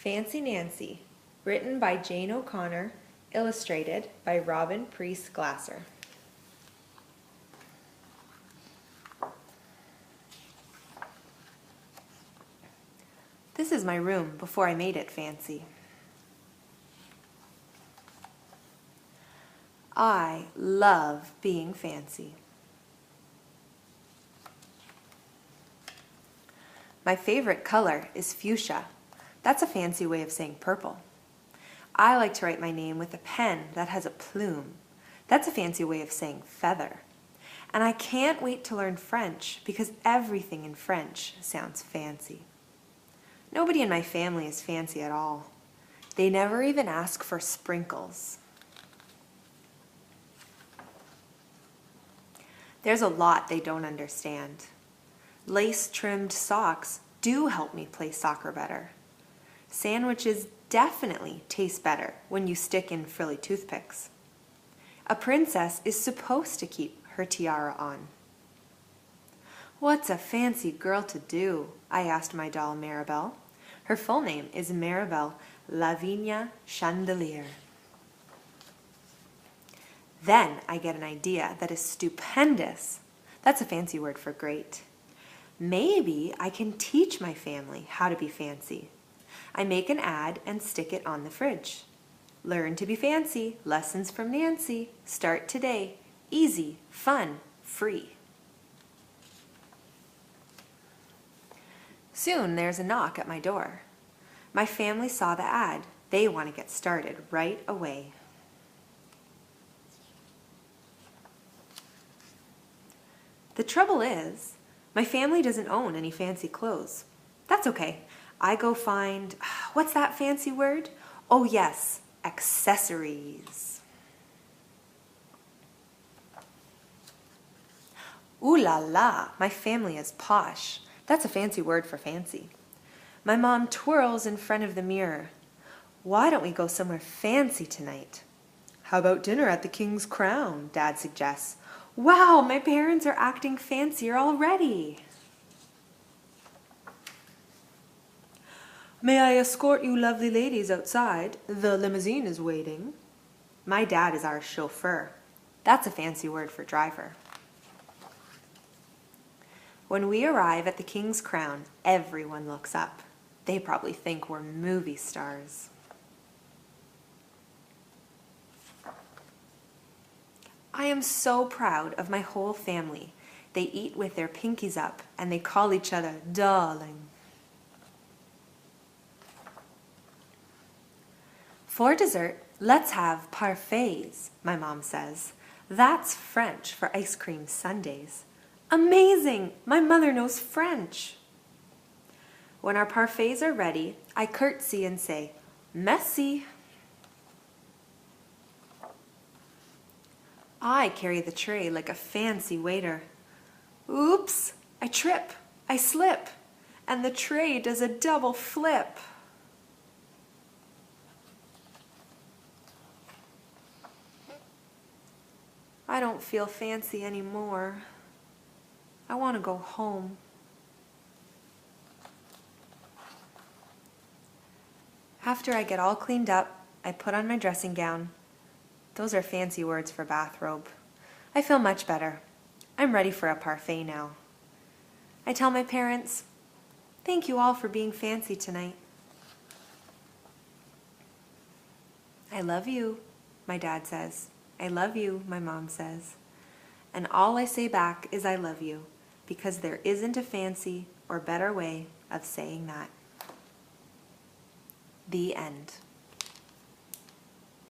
Fancy Nancy, written by Jane O'Connor, illustrated by Robin Priest Glasser. This is my room before I made it fancy. I love being fancy. My favorite color is fuchsia. That's a fancy way of saying purple. I like to write my name with a pen that has a plume. That's a fancy way of saying feather. And I can't wait to learn French because everything in French sounds fancy. Nobody in my family is fancy at all. They never even ask for sprinkles. There's a lot they don't understand. Lace-trimmed socks do help me play soccer better. Sandwiches definitely taste better when you stick in frilly toothpicks. A princess is supposed to keep her tiara on. What's a fancy girl to do? I asked my doll Maribel. Her full name is Maribel Lavinia Chandelier. Then I get an idea that is stupendous. That's a fancy word for great. Maybe I can teach my family how to be fancy. I make an ad and stick it on the fridge. Learn to be fancy. Lessons from Nancy. Start today. Easy, fun, free. Soon there's a knock at my door. My family saw the ad. They want to get started right away. The trouble is, my family doesn't own any fancy clothes. That's okay. I go find, what's that fancy word? Oh yes, accessories. Ooh la la, my family is posh. That's a fancy word for fancy. My mom twirls in front of the mirror. Why don't we go somewhere fancy tonight? How about dinner at the King's Crown? Dad suggests. Wow, my parents are acting fancier already. May I escort you lovely ladies outside? The limousine is waiting. My dad is our chauffeur. That's a fancy word for driver. When we arrive at the King's Crown, everyone looks up. They probably think we're movie stars. I am so proud of my whole family. They eat with their pinkies up and they call each other darling. For dessert, let's have parfaits, my mom says. That's French for ice cream sundaes. Amazing! My mother knows French. When our parfaits are ready, I curtsy and say, merci. I carry the tray like a fancy waiter. Oops! I trip, I slip, and the tray does a double flip. I don't feel fancy anymore. I want to go home. After I get all cleaned up, I put on my dressing gown. Those are fancy words for bathrobe. I feel much better. I'm ready for a parfait now. I tell my parents, thank you all for being fancy tonight. I love you, my dad says. I love you, my mom says. And all I say back is I love you, because there isn't a fancy or better way of saying that. The end.